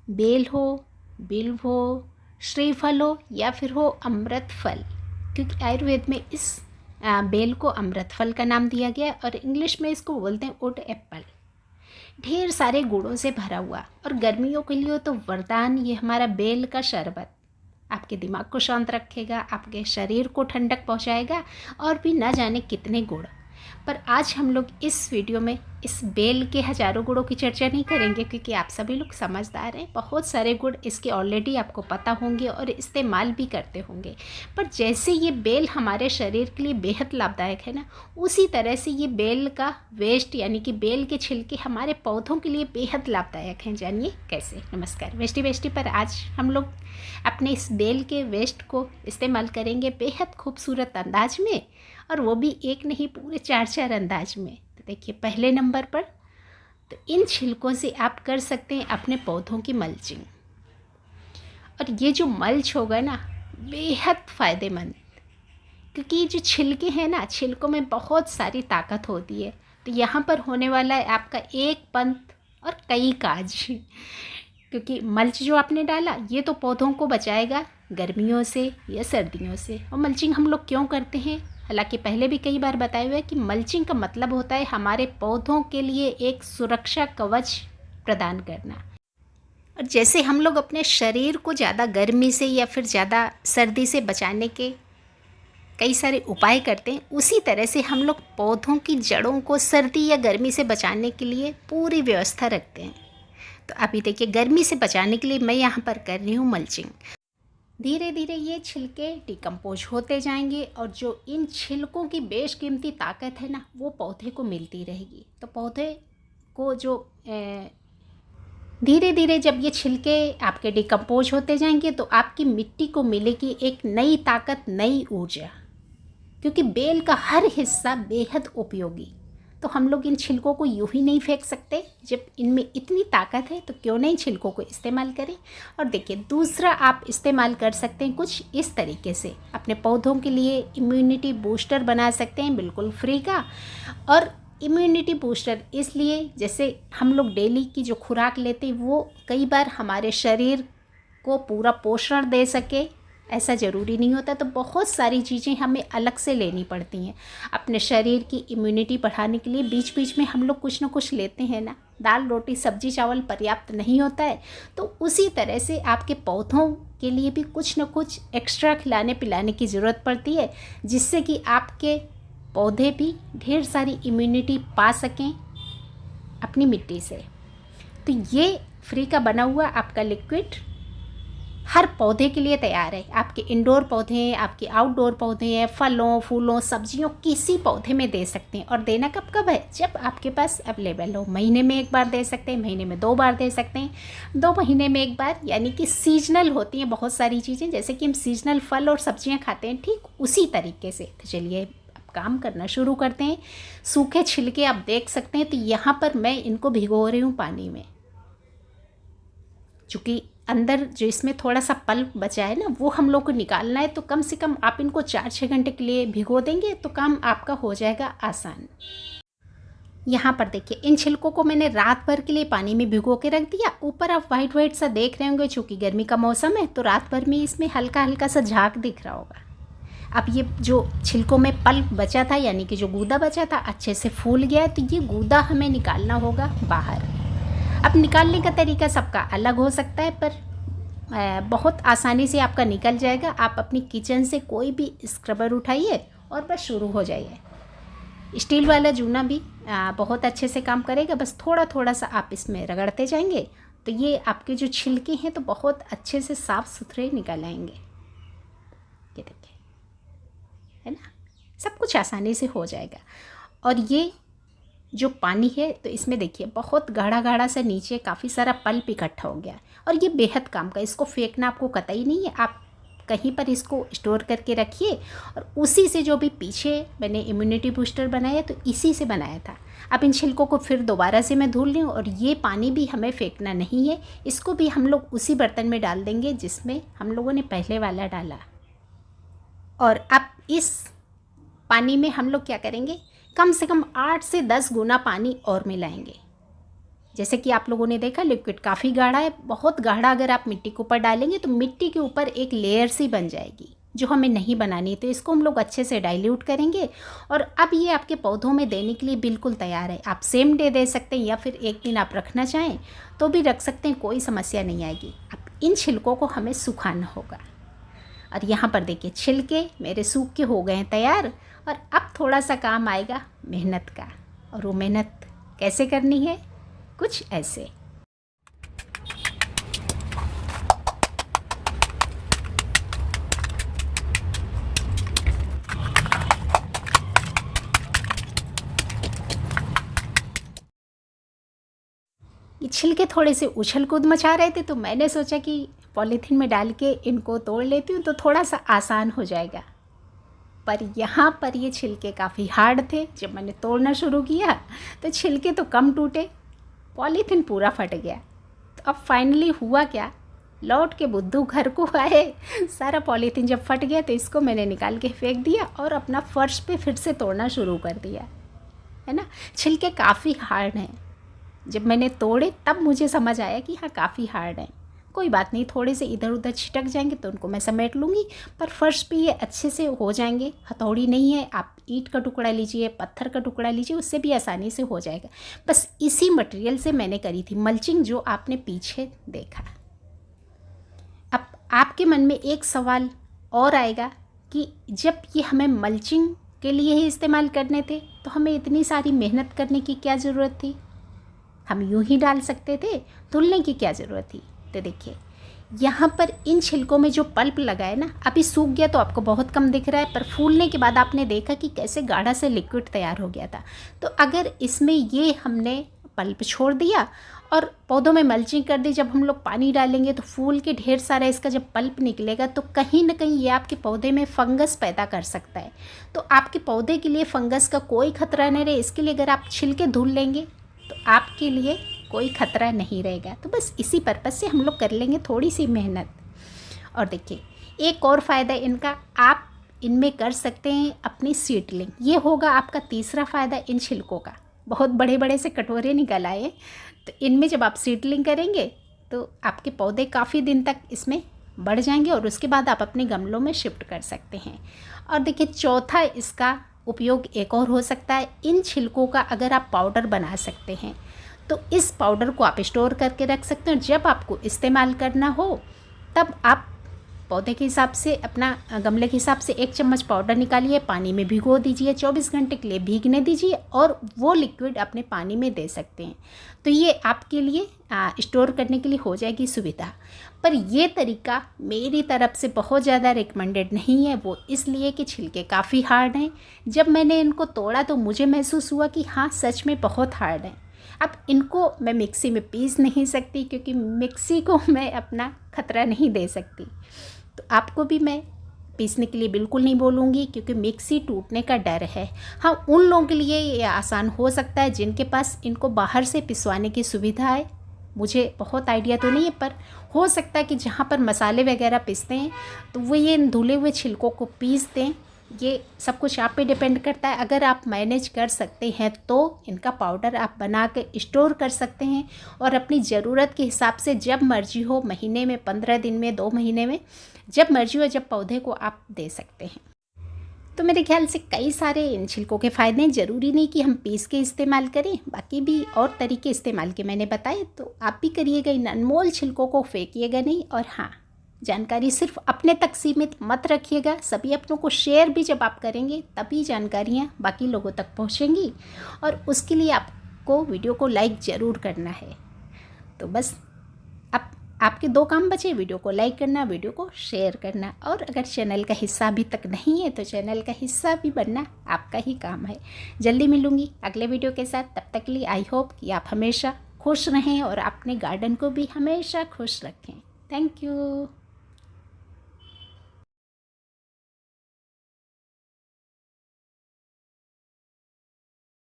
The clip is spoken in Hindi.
बेल हो, बिल्व हो, श्रीफल हो या फिर हो अमृत फल, क्योंकि आयुर्वेद में इस बेल को अमृत फल का नाम दिया गया और इंग्लिश में इसको बोलते हैं वुड एप्पल। ढेर सारे गुणों से भरा हुआ और गर्मियों के लिए तो वरदान ये हमारा बेल का शरबत। आपके दिमाग को शांत रखेगा, आपके शरीर को ठंडक पहुंचाएगा और भी ना जाने कितने गुण। पर आज हम लोग इस वीडियो में इस बेल के हज़ारों गुणों की चर्चा नहीं करेंगे, क्योंकि आप सभी लोग समझदार हैं। बहुत सारे गुण इसके ऑलरेडी आपको पता होंगे और इस्तेमाल भी करते होंगे। पर जैसे ये बेल हमारे शरीर के लिए बेहद लाभदायक है ना, उसी तरह से ये बेल का वेस्ट यानी कि बेल के छिलके हमारे पौधों के लिए बेहद लाभदायक हैं। जानिए कैसे। नमस्कार वेस्टी वेस्टी पर आज हम लोग अपने इस बेल के वेस्ट को इस्तेमाल करेंगे बेहद खूबसूरत अंदाज में, और वो भी एक नहीं पूरे चार चार अंदाज में। तो देखिए, पहले नंबर पर तो इन छिलकों से आप कर सकते हैं अपने पौधों की मल्चिंग। और ये जो मल्च होगा ना, बेहद फ़ायदेमंद, क्योंकि ये जो छिलके हैं ना, छिलकों में बहुत सारी ताकत होती है। तो यहाँ पर होने वाला है आपका एक पंथ और कई काज, क्योंकि मल्च जो आपने डाला ये तो पौधों को बचाएगा गर्मियों से या सर्दियों से। और मल्चिंग हम लोग क्यों करते हैं, हालांकि पहले भी कई बार बताया हुआ है कि मल्चिंग का मतलब होता है हमारे पौधों के लिए एक सुरक्षा कवच प्रदान करना। और जैसे हम लोग अपने शरीर को ज़्यादा गर्मी से या फिर ज़्यादा सर्दी से बचाने के कई सारे उपाय करते हैं, उसी तरह से हम लोग पौधों की जड़ों को सर्दी या गर्मी से बचाने के लिए पूरी व्यवस्था रखते हैं। तो अभी देखिए, गर्मी से बचाने के लिए मैं यहाँ पर कर रही हूँ मल्चिंग। धीरे धीरे ये छिलके डिकम्पोज होते जाएंगे और जो इन छिलकों की बेशकीमती ताकत है ना, वो पौधे को मिलती रहेगी। तो पौधे को जो धीरे धीरे जब ये छिलके आपके डिकम्पोज होते जाएंगे तो आपकी मिट्टी को मिलेगी एक नई ताकत, नई ऊर्जा, क्योंकि बेल का हर हिस्सा बेहद उपयोगी। तो हम लोग इन छिलकों को यूं ही नहीं फेंक सकते। जब इनमें इतनी ताकत है तो क्यों नहीं छिलकों को इस्तेमाल करें। और देखिए, दूसरा आप इस्तेमाल कर सकते हैं कुछ इस तरीके से, अपने पौधों के लिए इम्यूनिटी बूस्टर बना सकते हैं, बिल्कुल फ्री का। और इम्यूनिटी बूस्टर इसलिए, जैसे हम लोग डेली की जो खुराक लेते हैं वो कई बार हमारे शरीर को पूरा पोषण दे सके, ऐसा ज़रूरी नहीं होता। तो बहुत सारी चीज़ें हमें अलग से लेनी पड़ती हैं अपने शरीर की इम्यूनिटी बढ़ाने के लिए। बीच बीच में हम लोग कुछ ना कुछ लेते हैं ना, दाल रोटी सब्जी चावल पर्याप्त नहीं होता है। तो उसी तरह से आपके पौधों के लिए भी कुछ ना कुछ एक्स्ट्रा खिलाने पिलाने की ज़रूरत पड़ती है, जिससे कि आपके पौधे भी ढेर सारी इम्यूनिटी पा सकें अपनी मिट्टी से। तो ये फ्री का बना हुआ आपका लिक्विड हर पौधे के लिए तैयार है। आपके इंडोर पौधे हैं, आपके आउटडोर पौधे हैं, फलों फूलों सब्जियों किसी पौधे में दे सकते हैं। और देना कब कब है, जब आपके पास अवेलेबल हो। महीने में एक बार दे सकते हैं, महीने में 2 बार दे सकते हैं, 2 महीने में एक बार। यानी कि सीजनल होती हैं बहुत सारी चीज़ें, जैसे कि हम सीजनल फल और सब्जियाँ खाते हैं, ठीक उसी तरीके से। तो चलिए अब काम करना शुरू करते हैं। सूखे छिलके आप देख सकते हैं, तो यहाँ पर मैं इनको भिगो रही हूँ पानी में। चूँकि अंदर जो इसमें थोड़ा सा पल्प बचा है ना, वो हम लोग को निकालना है। तो कम से कम आप इनको 4-6 घंटे के लिए भिगो देंगे तो काम आपका हो जाएगा आसान। यहाँ पर देखिए, इन छिलकों को मैंने रात भर के लिए पानी में भिगो के रख दिया। ऊपर आप वाइट वाइट सा देख रहे होंगे, चूँकि गर्मी का मौसम है तो रात भर में इसमें हल्का हल्का सा झाग दिख रहा होगा। अब ये जो छिलकों में पल्प बचा था, यानी कि जो गूदा बचा था, अच्छे से फूल गया है। तो ये गूदा हमें निकालना होगा बाहर। अब निकालने का तरीका सबका अलग हो सकता है, पर बहुत आसानी से आपका निकल जाएगा। आप अपनी किचन से कोई भी स्क्रबर उठाइए और बस शुरू हो जाइए। स्टील वाला जूना भी बहुत अच्छे से काम करेगा। बस थोड़ा थोड़ा सा आप इसमें रगड़ते जाएंगे तो ये आपके जो छिलके हैं तो बहुत अच्छे से साफ़ सुथरे निकल आएंगे। ये देखिए, है ना, सब कुछ आसानी से हो जाएगा। और ये जो पानी है तो इसमें देखिए बहुत गाढ़ा गाढ़ा सा नीचे काफ़ी सारा पल्प इकट्ठा हो गया। और ये बेहद काम का, इसको फेंकना आपको कतई नहीं है। आप कहीं पर इसको स्टोर करके रखिए। और उसी से जो भी पीछे मैंने इम्यूनिटी बूस्टर बनाया तो इसी से बनाया था। अब इन छिलकों को फिर दोबारा से मैं धुल रही हूँ। और ये पानी भी हमें फेंकना नहीं है, इसको भी हम लोग उसी बर्तन में डाल देंगे जिसमें हम लोगों ने पहले वाला डाला। और अब इस पानी में हम लोग क्या करेंगे, कम से कम 8 से 10 गुना पानी और मिलाएंगे। जैसे कि आप लोगों ने देखा लिक्विड काफ़ी गाढ़ा है, बहुत गाढ़ा अगर आप मिट्टी के ऊपर डालेंगे तो मिट्टी के ऊपर एक लेयर सी बन जाएगी जो हमें नहीं बनानी। तो इसको हम लोग अच्छे से डाइल्यूट करेंगे और अब ये आपके पौधों में देने के लिए बिल्कुल तैयार है। आप सेम डे दे सकते हैं या फिर एक दिन आप रखना चाहें तो भी रख सकते हैं, कोई समस्या नहीं आएगी। अब इन छिलकों को हमें सुखाना होगा और यहाँ पर देखिए छिलके मेरे सूख के हो गए हैं तैयार। और अब थोड़ा सा काम आएगा मेहनत का, और वो मेहनत कैसे करनी है, कुछ ऐसे। ये छिलके थोड़े से उछल कूद मचा रहे थे तो मैंने सोचा कि पॉलीथीन में डाल के इनको तोड़ लेती हूँ तो थोड़ा सा आसान हो जाएगा। पर यहाँ पर ये छिलके काफ़ी हार्ड थे। जब मैंने तोड़ना शुरू किया तो छिलके तो कम टूटे, पॉलीथीन पूरा फट गया। तो अब फाइनली हुआ क्या, लौट के बुद्धू घर को आए। सारा पॉलीथीन जब फट गया तो इसको मैंने निकाल के फेंक दिया और अपना फर्श पे फिर से तोड़ना शुरू कर दिया, है ना। छिलके काफ़ी हार्ड हैं, जब मैंने तोड़े तब मुझे समझ आया कि हाँ काफ़ी हार्ड हैं। कोई बात नहीं, थोड़े से इधर उधर छिटक जाएंगे तो उनको मैं समेट लूँगी, पर फर्श पे ये अच्छे से हो जाएंगे। हथौड़ी नहीं है, आप ईंट का टुकड़ा लीजिए, पत्थर का टुकड़ा लीजिए, उससे भी आसानी से हो जाएगा। बस इसी मटेरियल से मैंने करी थी मल्चिंग, जो आपने पीछे देखा। अब आपके मन में एक सवाल और आएगा कि जब ये हमें मल्चिंग के लिए ही इस्तेमाल करने थे तो हमें इतनी सारी मेहनत करने की क्या ज़रूरत थी, हम यूं ही डाल सकते थे, धुलने की क्या ज़रूरत थी। तो देखिए यहाँ पर इन छिलकों में जो पल्प लगा है ना, अभी सूख गया तो आपको बहुत कम दिख रहा है, पर फूलने के बाद आपने देखा कि कैसे गाढ़ा से लिक्विड तैयार हो गया था। तो अगर इसमें ये हमने पल्प छोड़ दिया और पौधों में मल्चिंग कर दी, जब हम लोग पानी डालेंगे तो फूल के ढेर सारा इसका जब पल्प निकलेगा तो कहीं ना कहीं ये आपके पौधे में फंगस पैदा कर सकता है। तो आपके पौधे के लिए फंगस का कोई खतरा नहीं रहे, इसके लिए अगर आप छिलके धुल लेंगे तो आपके लिए कोई खतरा नहीं रहेगा। तो बस इसी पर्पज़ से हम लोग कर लेंगे थोड़ी सी मेहनत। और देखिए एक और फ़ायदा इनका, आप इनमें कर सकते हैं अपनी सीडलिंग। ये होगा आपका तीसरा फ़ायदा इन छिलकों का। बहुत बड़े बड़े से कटोरे निकल आए, तो इनमें जब आप सीडलिंग करेंगे तो आपके पौधे काफ़ी दिन तक इसमें बढ़ जाएंगे और उसके बाद आप अपने गमलों में शिफ्ट कर सकते हैं। और देखिए चौथा इसका उपयोग एक और हो सकता है, इन छिलकों का अगर आप पाउडर बना सकते हैं तो इस पाउडर को आप स्टोर करके रख सकते हैं। जब आपको इस्तेमाल करना हो तब आप पौधे के हिसाब से, अपना गमले के हिसाब से 1 चम्मच पाउडर निकालिए, पानी में भिगो दीजिए, 24 घंटे के लिए भीगने दीजिए और वो लिक्विड अपने पानी में दे सकते हैं। तो ये आपके लिए स्टोर करने के लिए हो जाएगी सुविधा। पर ये तरीका मेरी तरफ से बहुत ज़्यादा रिकमेंडेड नहीं है, वो इसलिए कि छिलके काफ़ी हार्ड हैं। जब मैंने इनको तोड़ा तो मुझे महसूस हुआ कि हाँ सच में बहुत हार्ड हैं। अब इनको मैं मिक्सी में पीस नहीं सकती क्योंकि मिक्सी को मैं अपना खतरा नहीं दे सकती, तो आपको भी मैं पीसने के लिए बिल्कुल नहीं बोलूँगी क्योंकि मिक्सी टूटने का डर है। हाँ उन लोगों के लिए ये आसान हो सकता है जिनके पास इनको बाहर से पिसवाने की सुविधा है। मुझे बहुत आइडिया तो नहीं है, पर हो सकता है कि जहाँ पर मसाले वगैरह पीसते हैं तो वो ये धुले हुए छिलकों को पीस दें। ये सब कुछ आप पे डिपेंड करता है। अगर आप मैनेज कर सकते हैं तो इनका पाउडर आप बना के स्टोर कर सकते हैं और अपनी ज़रूरत के हिसाब से जब मर्जी हो, महीने में, 15 दिन में, 2 महीने में, जब मर्जी हो, जब पौधे को आप दे सकते हैं। तो मेरे ख्याल से कई सारे इन छिलकों के फ़ायदे हैं। ज़रूरी नहीं कि हम पीस के इस्तेमाल करें, बाकी भी और तरीके इस्तेमाल के मैंने बताए, तो आप भी करिएगा। इन अनमोल छिलकों को फेंकिएगा नहीं। और हाँ, जानकारी सिर्फ अपने तक सीमित मत रखिएगा, सभी अपनों को शेयर भी जब आप करेंगे तभी जानकारियाँ बाकी लोगों तक पहुँचेंगी। और उसके लिए आपको वीडियो को लाइक ज़रूर करना है। तो बस अब आपके 2 काम बचे, वीडियो को लाइक करना, वीडियो को शेयर करना। और अगर चैनल का हिस्सा अभी तक नहीं है तो चैनल का हिस्सा भी बनना आपका ही काम है। जल्दी मिलूँगी अगले वीडियो के साथ, तब तक के लिए आई होप कि आप हमेशा खुश रहें और अपने गार्डन को भी हमेशा खुश रखें। Thank you.